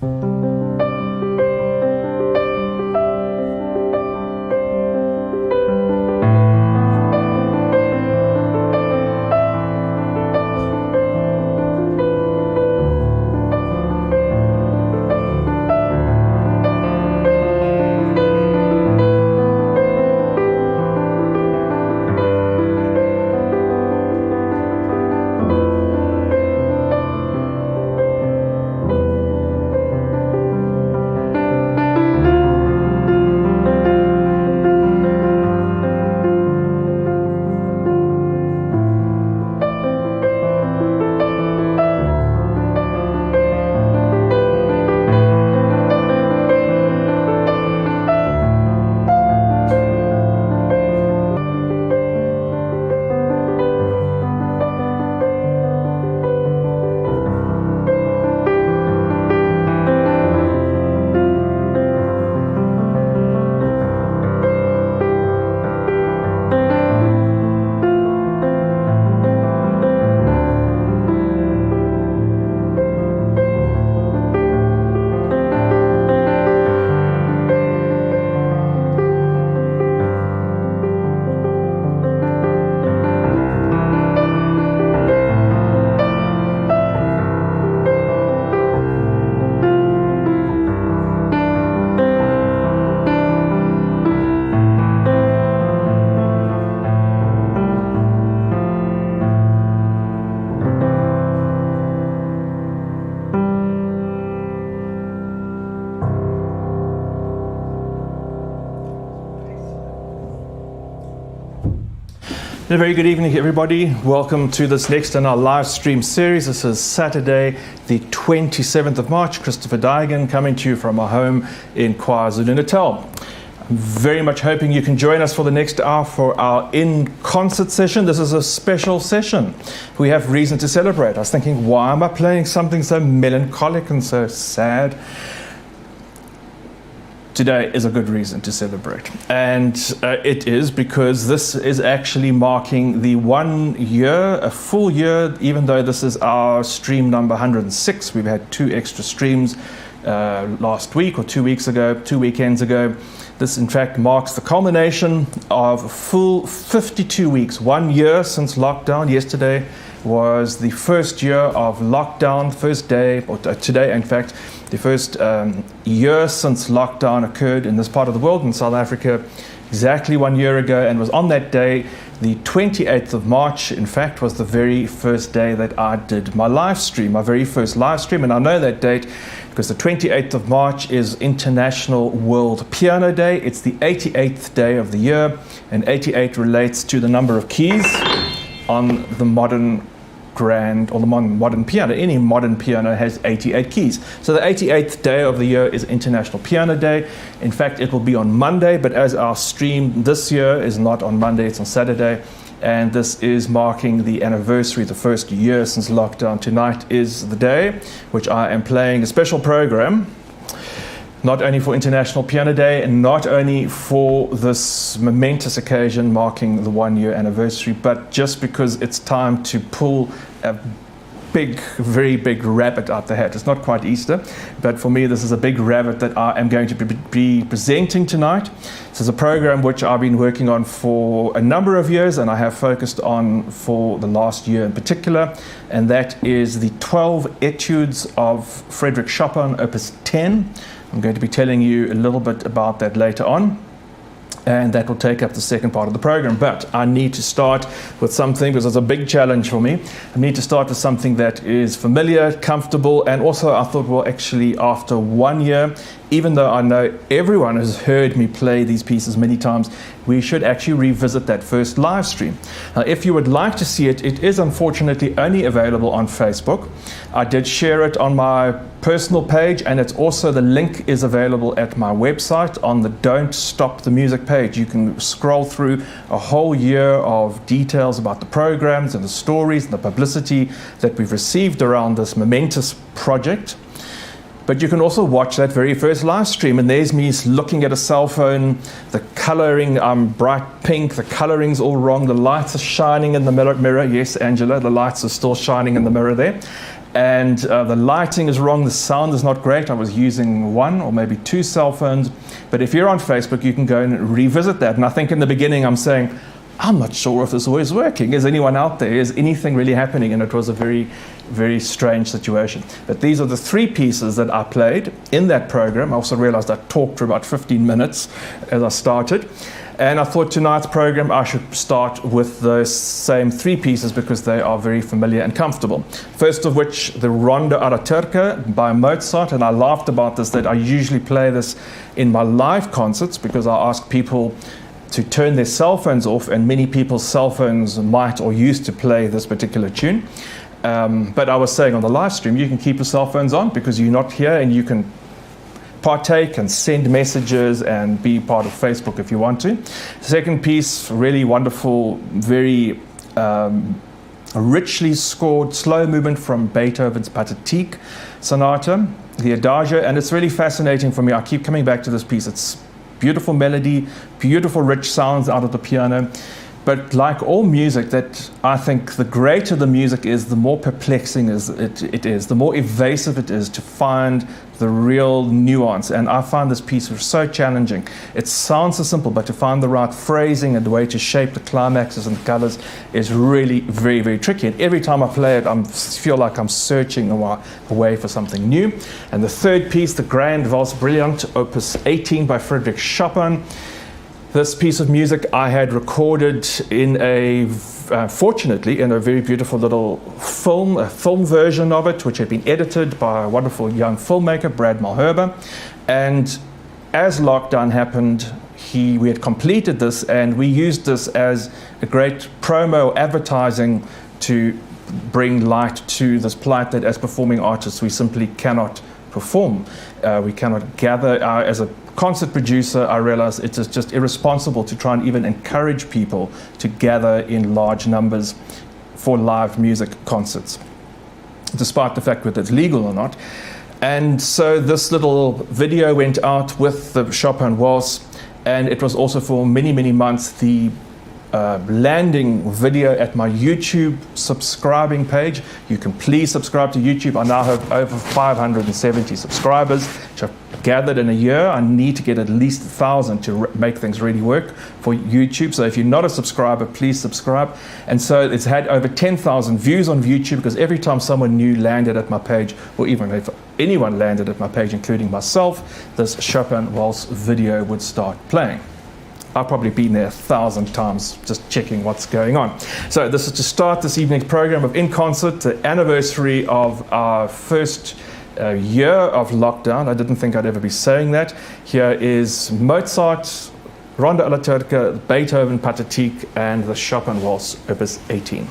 A very good evening, everybody. Welcome to this next in our live stream series. This is Saturday, the 27th of March. Christopher Daigan coming to you from our home in KwaZulu-Natal. I'm very much hoping you can join us for the next hour for our in-concert session. This is a special session. We have reason to celebrate. I was thinking, why am I playing something so melancholic and so sad? Today is a good reason to celebrate, and it is because this is actually marking the 1 year, a full year, even though this is our stream number 106. We've had 2 extra streams last week or 2 weeks ago, 2 weekends ago. This in fact marks the culmination of a full 52 weeks, 1 year since lockdown. Yesterday was the first year of lockdown, first day, or today in fact, the first year since lockdown occurred in this part of the world, in South Africa, exactly 1 year ago. And it was on that day, the 28th of March, in fact, was the very first day that I did my live stream, my very first live stream. And I know that date because the 28th of March is International World Piano Day. It's the 88th day of the year, and 88 relates to the number of keys on the modern grand or the modern piano. Any modern piano has 88 keys. So the 88th day of the year is International Piano Day. In fact, it will be on Monday, but as our stream this year is not on Monday, it's on Saturday, and this is marking the anniversary, the first year since lockdown. Tonight is the day which I am playing a special program, not only for International Piano Day and not only for this momentous occasion marking the 1 year anniversary, but just because it's time to pull a big, very big rabbit out the hat. It's not quite Easter, but for me this is a big rabbit that I am going to be presenting tonight. This is a program which I've been working on for a number of years, and I have focused on for the last year in particular, and that is the 12 Etudes of Frédéric Chopin, Opus 10. I'm going to be telling you a little bit about that later on, and that will take up the second part of the program. But I need to start with something, because it's a big challenge for me. I need to start with something that is familiar, comfortable, and also I thought, well, actually after 1 year, even though I know everyone has heard me play these pieces many times, we should actually revisit that first live stream. Now, if you would like to see it, it is unfortunately only available on Facebook. I did share it on my personal page, and it's also, the link is available at my website on the Don't Stop the Music page. You can scroll through a whole year of details about the programs and the stories and the publicity that we've received around this momentous project. But you can also watch that very first live stream, and there's me looking at a cell phone, the coloring, bright pink, the coloring's all wrong, the lights are shining in the mirror. Yes, Angela, the lights are still shining in the mirror there. And the lighting is wrong, the sound is not great. I was using one or maybe two cell phones. But if you're on Facebook, you can go and revisit that. And I think in the beginning I'm saying, I'm not sure if this is working. Is anyone out there? Is anything really happening? And it was a very, very strange situation. But these are the three pieces that I played in that program. I also realized I talked for about 15 minutes as I started. And I thought tonight's program I should start with those same three pieces because they are very familiar and comfortable. First of which, the Ronda Araturka by Mozart. And I laughed about this, that I usually play this in my live concerts because I ask people to turn their cell phones off, and many people's cell phones might or used to play this particular tune. But I was saying on the live stream, you can keep your cell phones on because you're not here, and you can partake and send messages and be part of Facebook if you want to. Second piece, really wonderful, very richly scored slow movement from Beethoven's Patatek Sonata, the Adagio, and it's really fascinating for me. I keep coming back to this piece. It's beautiful melody, beautiful rich sounds out of the piano. But like all music, that I think the greater the music is, the more perplexing it is, the more evasive it is to find the real nuance. And I find this piece so challenging. It sounds so simple, but to find the right phrasing and the way to shape the climaxes and the colors is really very, very tricky. And every time I play it, I feel like I'm searching away for something new. And the third piece, the Grand Valse Brillante, Opus 18 by Frédéric Chopin. This piece of music I had recorded fortunately, in a very beautiful little film, a film version of it, which had been edited by a wonderful young filmmaker, Brad Malherbe. And as lockdown happened, we had completed this, and we used this as a great promo advertising to bring light to this plight that as performing artists we simply cannot perform. We cannot gather. As a concert producer, I realize it is just irresponsible to try and even encourage people to gather in large numbers for live music concerts, despite the fact whether it's legal or not. And so this little video went out with the Chopin Waltz, and it was also for many, many months the landing video at my YouTube subscribing page. You can please subscribe to YouTube. I now have over 570 subscribers, which I've gathered in a year. I need to get at least 1,000 to make things really work for YouTube. So if you're not a subscriber, please subscribe. And so it's had over 10,000 views on YouTube because every time someone new landed at my page, or even if anyone landed at my page, including myself, this Chopin Waltz video would start playing. I've probably been there 1,000 times just checking what's going on. So this is to start this evening's program of In Concert, the anniversary of our first year of lockdown. I didn't think I'd ever be saying that. Here is Mozart, Ronda Araturka, Beethoven Patatek, and the Chopin Waltz, Opus 18.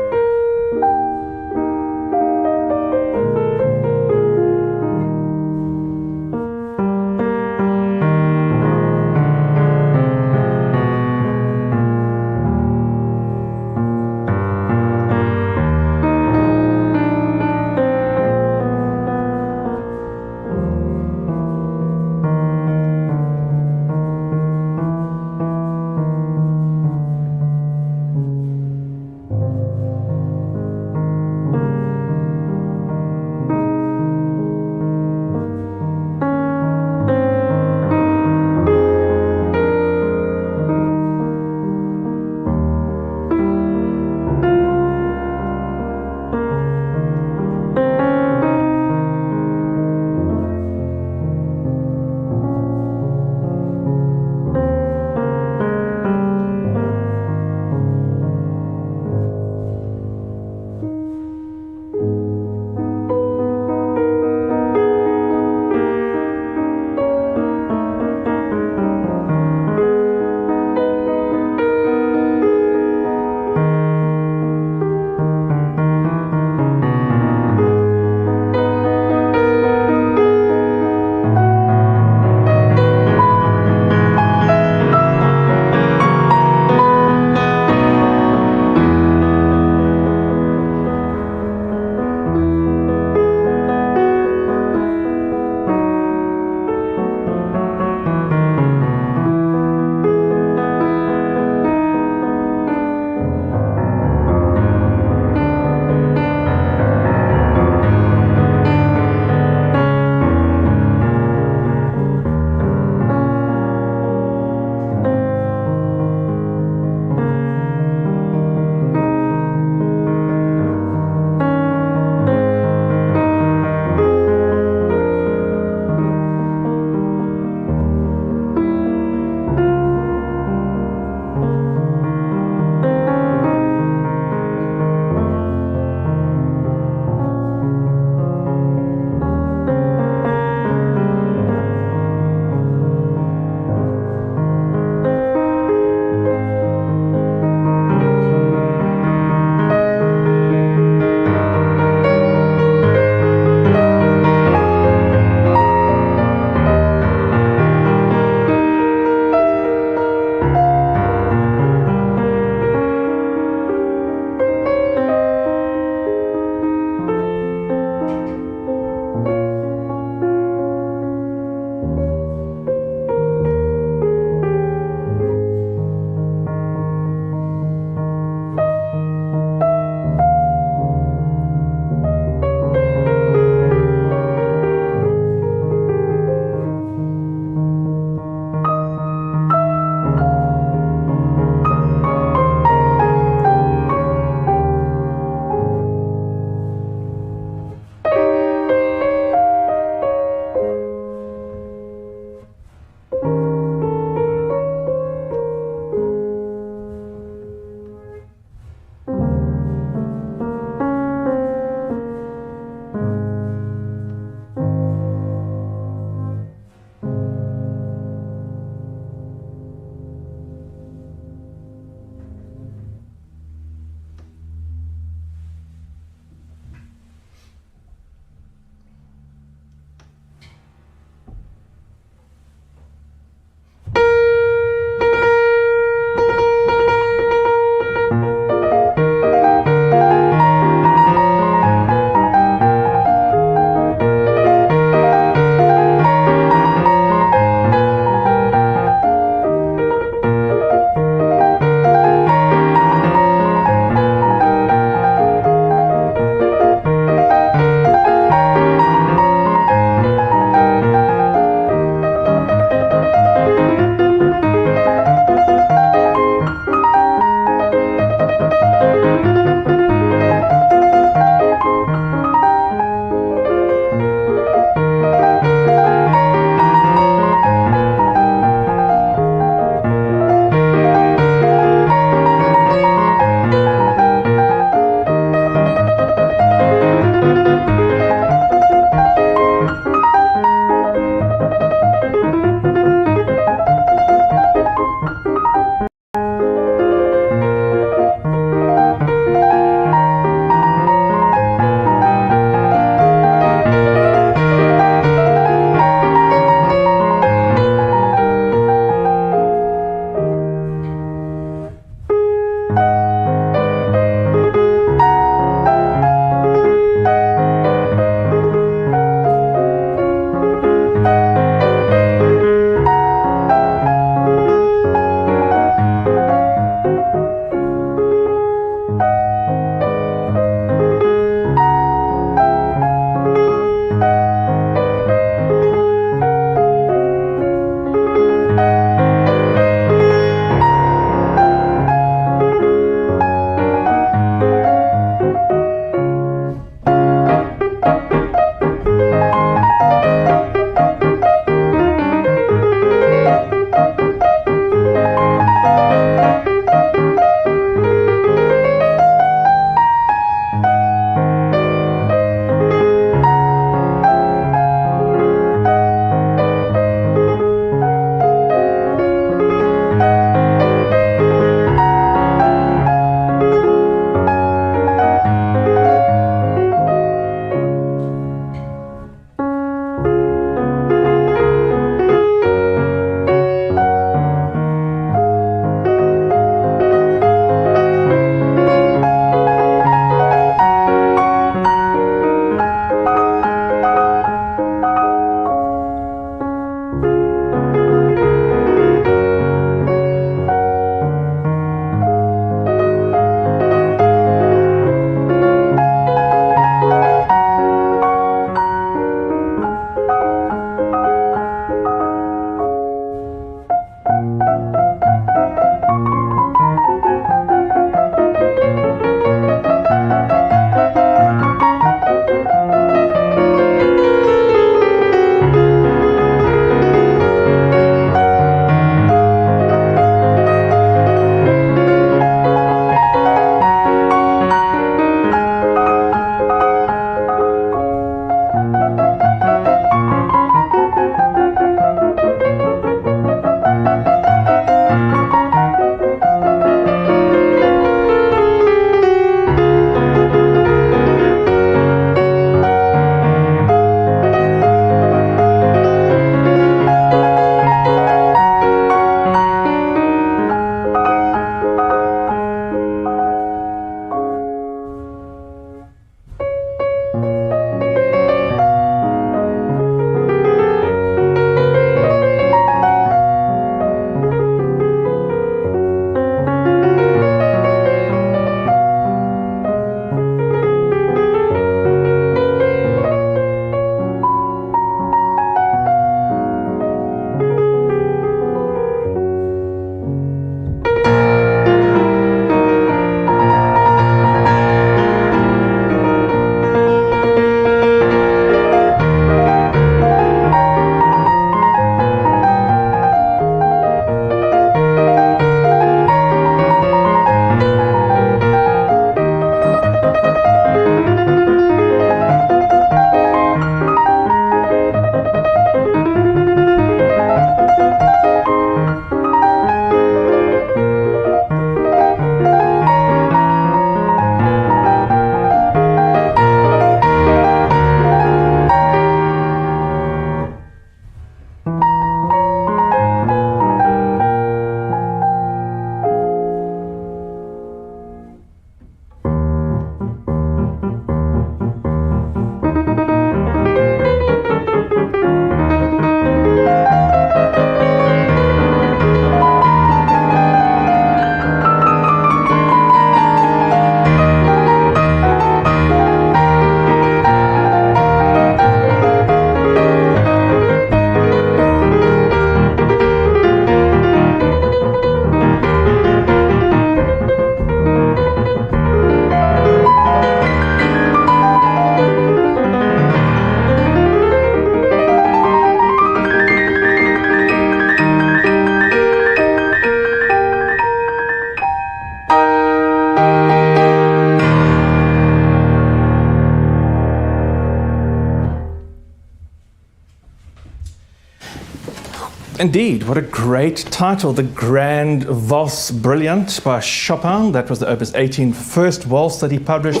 Indeed, what a great title, the Grand Valse Brilliant by Chopin. That was the Opus 18 first waltz that he published.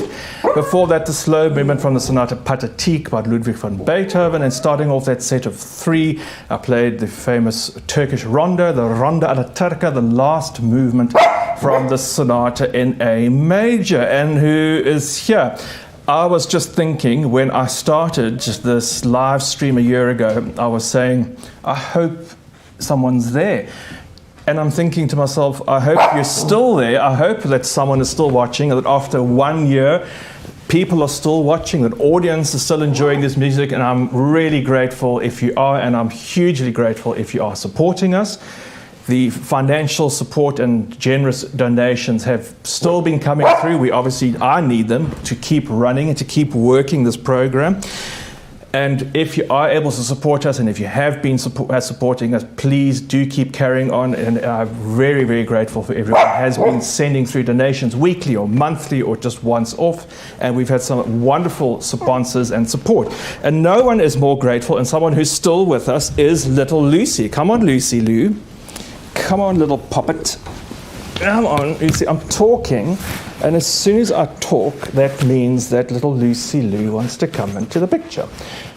Before that, the slow movement from the Sonata Patatek by Ludwig van Beethoven. And starting off that set of three, I played the famous Turkish Ronda, the Ronda Araturka, the last movement from the Sonata in A major. And who is here? I was just thinking when I started this live stream a year ago, I was saying, I hope someone's there. And I'm thinking to myself, I hope you're still there. I hope that someone is still watching, that after 1 year, people are still watching, that audience is still enjoying this music. And I'm really grateful if you are, and I'm hugely grateful if you are supporting us. The financial support and generous donations have still been coming through. I need them to keep running and to keep working this program. And if you are able to support us, and if you have been supporting us, please do keep carrying on. And I'm very, very grateful for everyone who has been sending through donations weekly or monthly or just once off. And we've had some wonderful sponsors and support. And no one is more grateful, and someone who's still with us is little Lucy. Come on, Lucy Lou. Come on, little puppet. Come on, Lucy. I'm talking. And as soon as I talk, that means that little Lucy Lou wants to come into the picture.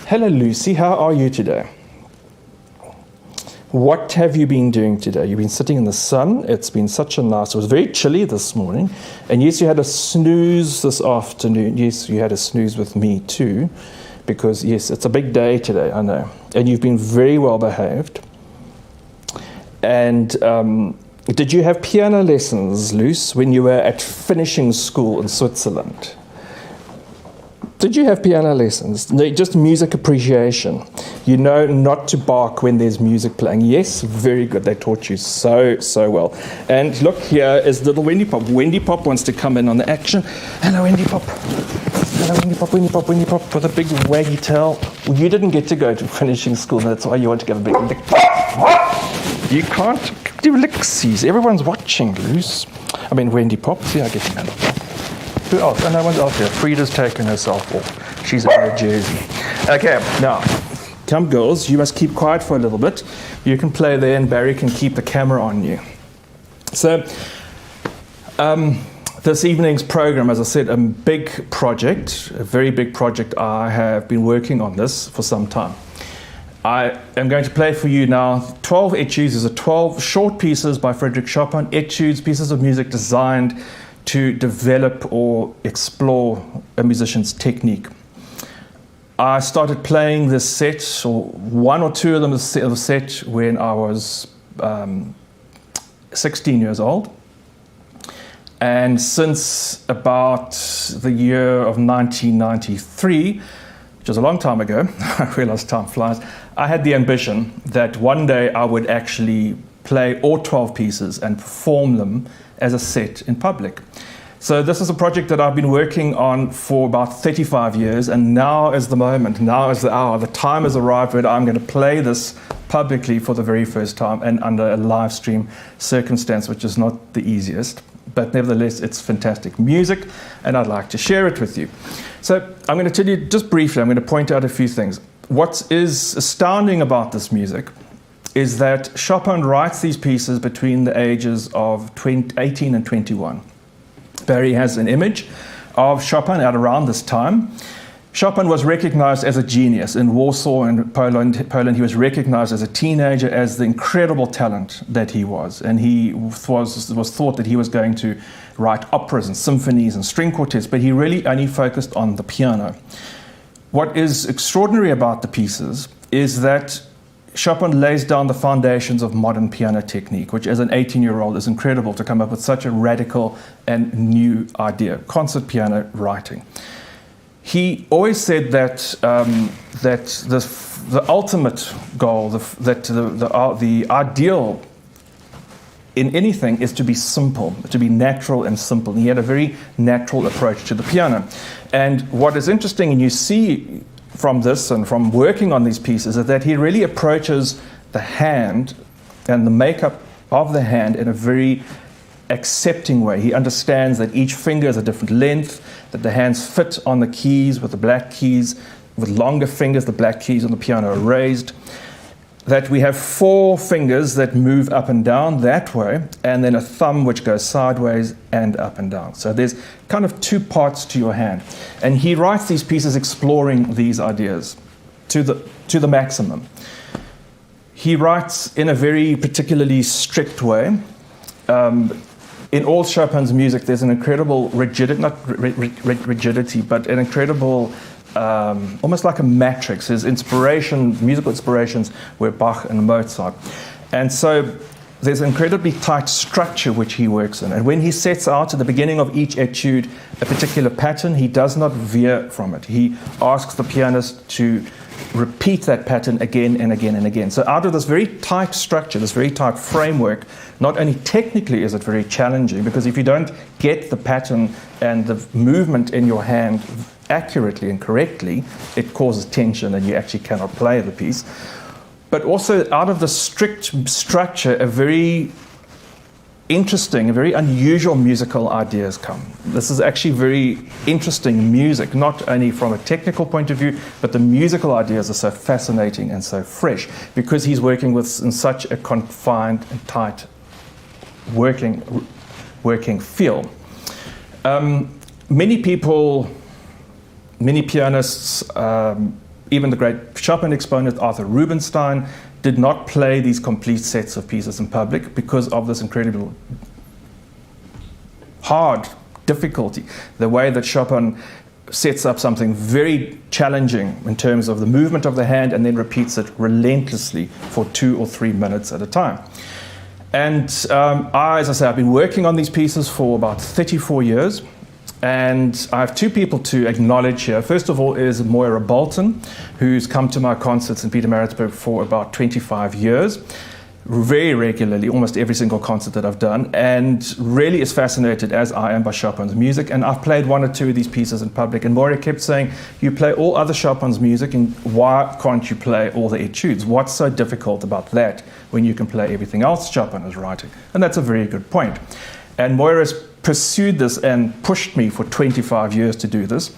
Hello, Lucy. How are you today? What have you been doing today? You've been sitting in the sun. It's been such a nice... It was very chilly this morning. And yes, you had a snooze this afternoon. Yes, you had a snooze with me too. Because, yes, it's a big day today, I know. And you've been very well behaved. And... did you have piano lessons, Luce, when you were at finishing school in Switzerland? Did you have piano lessons? No, just music appreciation. You know not to bark when there's music playing. Yes, very good. They taught you so well. And look, here is little Wendy Pop. Wendy Pop wants to come in on the action. Hello, Wendy Pop. Hello, Wendy Pop, Wendy Pop, Wendy Pop, with a big waggy tail. Well, you didn't get to go to finishing school, and that's why you want to give a big lick. You can't do licksies. Everyone's watching, Luce. I mean, Wendy Pop. See, I get him out. Who else? Oh, no one's out there. Frida's taken herself off. She's in her jersey. Okay, now, come girls. You must keep quiet for a little bit. You can play there, and Barry can keep the camera on you. So, this evening's program, as I said, a big project, a very big project. I have been working on this for some time. I am going to play for you now 12 etudes. These are 12 short pieces by Frédéric Chopin, etudes, pieces of music designed to develop or explore a musician's technique. I started playing this set, or one or two of them of the set, when I was 16 years old. And since about the year of 1993, which was a long time ago, I realize time flies, I had the ambition that one day I would actually play all 12 pieces and perform them as a set in public. So this is a project that I've been working on for about 35 years, and now is the moment, now is the hour, the time has arrived where I'm going to play this publicly for the very first time and under a live stream circumstance, which is not the easiest. But nevertheless, it's fantastic music, and I'd like to share it with you. So I'm going to tell you just briefly, I'm going to point out a few things. What is astounding about this music is that Chopin writes these pieces between the ages of 18 and 21. Barry has an image of Chopin at around this time. Chopin was recognized as a genius in Warsaw and Poland. He was recognized as a teenager as the incredible talent that he was. And he was thought that he was going to write operas and symphonies and string quartets, but he really only focused on the piano. What is extraordinary about the pieces is that Chopin lays down the foundations of modern piano technique, which as an 18-year-old is incredible to come up with such a radical and new idea, concert piano writing. He always said that the ultimate goal, the ideal in anything is to be simple, to be natural and simple. He had a very natural approach to the piano. And what is interesting, and you see from this and from working on these pieces, is that he really approaches the hand and the makeup of the hand in a very accepting way. He understands that each finger is a different length, that the hands fit on the keys with the black keys, with longer fingers, the black keys on the piano are raised. that we have 4 fingers that move up and down that way, and then a thumb which goes sideways and up and down. So there's kind of 2 parts to your hand. And he writes these pieces exploring these ideas to the maximum. He writes in a very particularly strict way. In all Chopin's music, there's an incredible rigidity, but an incredible, almost like a matrix. His musical inspirations were Bach and Mozart. And so there's an incredibly tight structure which he works in. And when he sets out at the beginning of each etude a particular pattern, he does not veer from it. He asks the pianist to repeat that pattern again and again and again. So out of this very tight structure, this very tight framework, not only technically is it very challenging, because if you don't get the pattern and the movement in your hand accurately and correctly, it causes tension and you actually cannot play the piece. But also out of the strict structure, a very interesting, a very unusual musical ideas come. This is actually very interesting music, not only from a technical point of view, but the musical ideas are so fascinating and so fresh, because he's working in such a confined and tight working field. Many people, many pianists, even the great Chopin exponent Arthur Rubinstein, did not play these complete sets of pieces in public because of this incredible hard difficulty. The way that Chopin sets up something very challenging in terms of the movement of the hand and then repeats it relentlessly for 2 or 3 minutes at a time. And as I say, I've been working on these pieces for about 34 years. And I have 2 people to acknowledge here. First of all is Moira Bolton, who's come to my concerts in Pietermaritzburg for about 25 years, very regularly, almost every single concert that I've done, and really is fascinated, as I am, by Chopin's music. And I've played 1 or 2 of these pieces in public, and Moira kept saying, you play all other Chopin's music, and why can't you play all the etudes? What's so difficult about that when you can play everything else Chopin is writing? And that's a very good point. And Moira's pursued this and pushed me for 25 years to do this.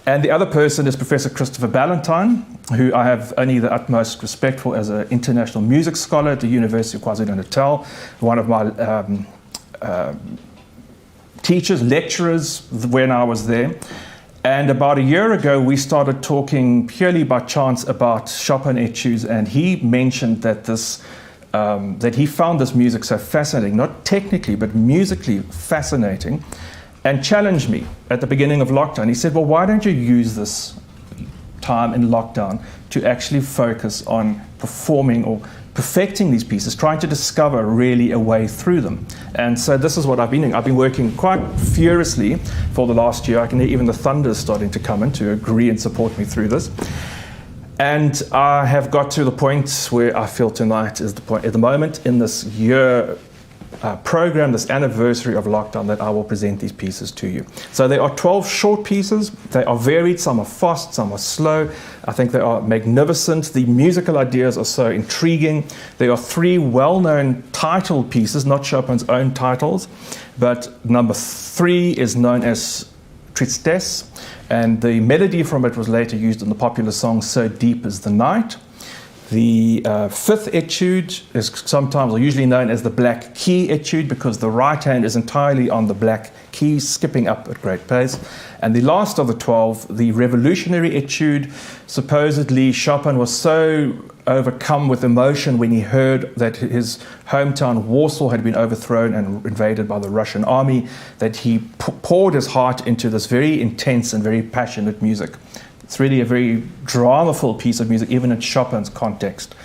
And the other person is Professor Christopher Valentine, who I have only the utmost respect for as an international music scholar at the University of KwaZulu-Natal, one of my teachers, lecturers when I was there. And about a year ago, we started talking purely by chance about Chopin etudes, and he mentioned that that he found this music so fascinating, not technically, but musically fascinating, and challenged me at the beginning of lockdown. He said, well, why don't you use this time in lockdown to actually focus on performing or perfecting these pieces, trying to discover really a way through them. And so this is what I've been doing. I've been working quite furiously for the last year. I can hear even the thunder is starting to come in to agree and support me through this. And I have got to the point where I feel tonight is the point, at the moment in this year program, this anniversary of lockdown, that I will present these pieces to you. So there are 12 short pieces. They are varied. Some are fast, some are slow. I think they are magnificent. The musical ideas are so intriguing. There are 3 well-known titled pieces, not Chopin's own titles, but number 3 is known as Tristesse, and the melody from it was later used in the popular song So Deep Is the Night. The 5th etude is sometimes, or usually known as the black key etude, because the right hand is entirely on the black key, skipping up at great pace. And the last of the 12, the revolutionary etude, supposedly Chopin was so overcome with emotion when he heard that his hometown Warsaw had been overthrown and invaded by the Russian army, that he poured his heart into this very intense and very passionate music. It's really a very dramaful piece of music, even in Chopin's context.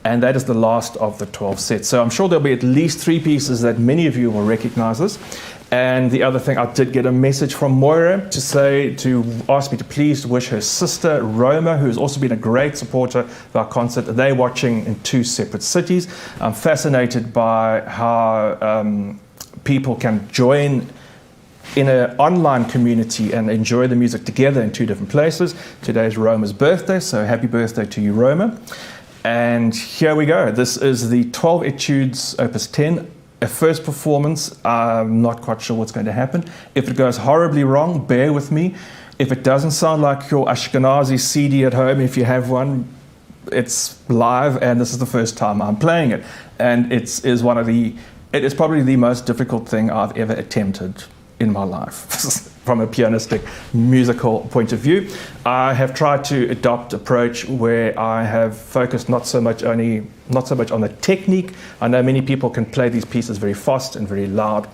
And that is the last of the 12 sets. So I'm sure there'll be at least 3 pieces that many of you will recognize this. And the other thing, I did get a message from Moira to ask me to please wish her sister, Roma, who has also been a great supporter of our concert. They're watching in 2 separate cities. I'm fascinated by how people can join in an online community and enjoy the music together in 2 different places. Today is Roma's birthday, so happy birthday to you, Roma. And here we go. This is the 12 Etudes Opus 10, a first performance. I'm not quite sure what's going to happen. If it goes horribly wrong, bear with me. If it doesn't sound like your Ashkenazi CD at home, if you have one, it's live, and this is the first time I'm playing it, and it is probably the most difficult thing I've ever attempted in my life from a pianistic musical point of view. I have tried to adopt an approach where I have focused not so much on the technique. I know many people can play these pieces very fast and very loud,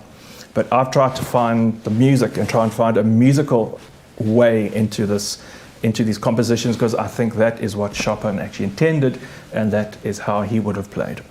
but I've tried to find the music and try and find a musical way into these compositions, because I think that is what Chopin actually intended, and that is how he would have played.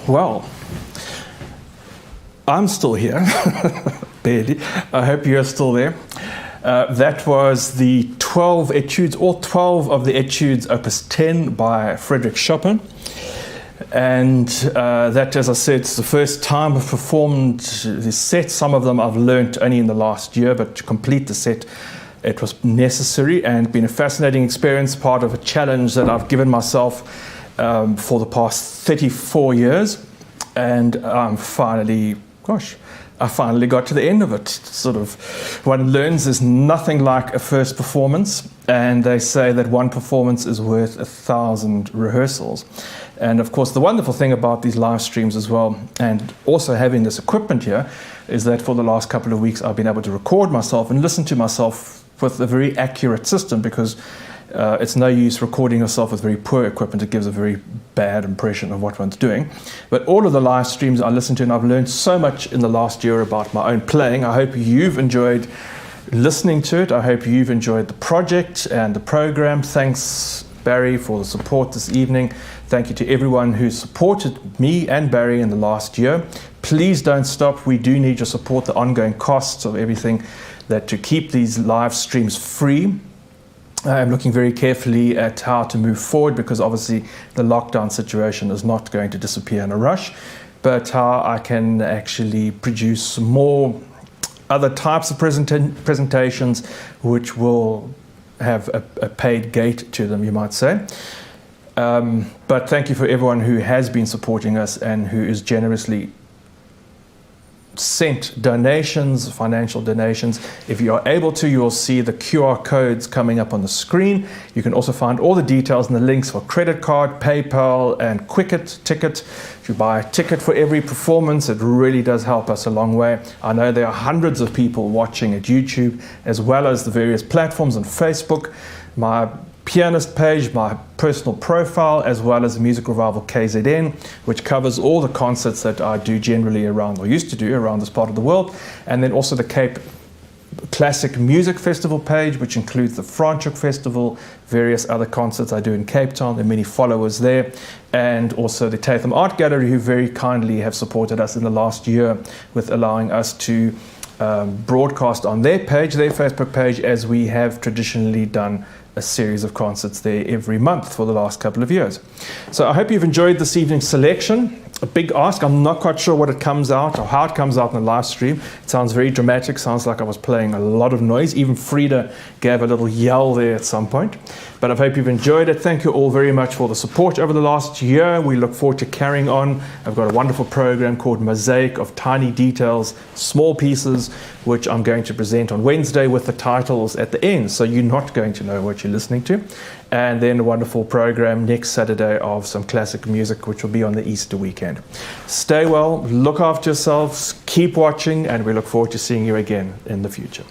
Well, I'm still here, barely. I hope you're still there. That was the 12 etudes, all 12 of the etudes Op.10 by Frédéric Chopin. And that, as I said, it's the first time I've performed the set. Some of them I've learnt only in the last year, but to complete the set, it was necessary and been a fascinating experience, part of a challenge that I've given myself for the past 34 years. And I finally got to the end of it. Sort of, one learns there's nothing like a first performance, and they say that one performance is worth 1,000 rehearsals. And of course, the wonderful thing about these live streams as well, and also having this equipment here, is that for the last couple of weeks, I've been able to record myself and listen to myself with a very accurate system, because it's no use recording yourself with very poor equipment. It gives a very bad impression of what one's doing. But all of the live streams I listen to, and I've learned so much in the last year about my own playing. I hope you've enjoyed listening to it. I hope you've enjoyed the project and the program. Thanks, Barry, for the support this evening. Thank you to everyone who supported me and Barry in the last year. Please don't stop. We do need your support, the ongoing costs of everything, that to keep these live streams free. I'm looking very carefully at how to move forward, because obviously the lockdown situation is not going to disappear in a rush, but how I can actually produce more other types of presentations which will have a paid gate to them, you might say. But thank you for everyone who has been supporting us and who is generously sent donations, financial donations. If you are able to, you will see the QR codes coming up on the screen. You can also find all the details and the links for credit card, PayPal, and Quicket ticket. If you buy a ticket for every performance, it really does help us a long way. I know there are hundreds of people watching at YouTube, as well as the various platforms on Facebook, my pianist page, my personal profile, as well as Music Revival KZN, which covers all the concerts that I do generally around, or used to do around this part of the world, and then also the Cape Classic Music Festival page, which includes the Franschhoek Festival, various other concerts I do in Cape Town. There are many followers there, and also the Tatham Art Gallery, who very kindly have supported us in the last year with allowing us to broadcast on their page, their Facebook page, as we have traditionally done a series of concerts there every month for the last couple of years. So I hope you've enjoyed this evening's selection. A big ask. I'm not quite sure what it comes out or how it comes out in the live stream. It sounds very dramatic, sounds like I was playing a lot of noise. Even Frida gave a little yell there at some point. But I hope you've enjoyed it. Thank you all very much for the support over the last year. We look forward to carrying on. I've got a wonderful program called Mosaic of Tiny Details, Small Pieces, which I'm going to present on Wednesday with the titles at the end, so you're not going to know what you're listening to. And then a wonderful program next Saturday of some classic music, which will be on the Easter weekend. Stay well, look after yourselves, keep watching, and we look forward to seeing you again in the future.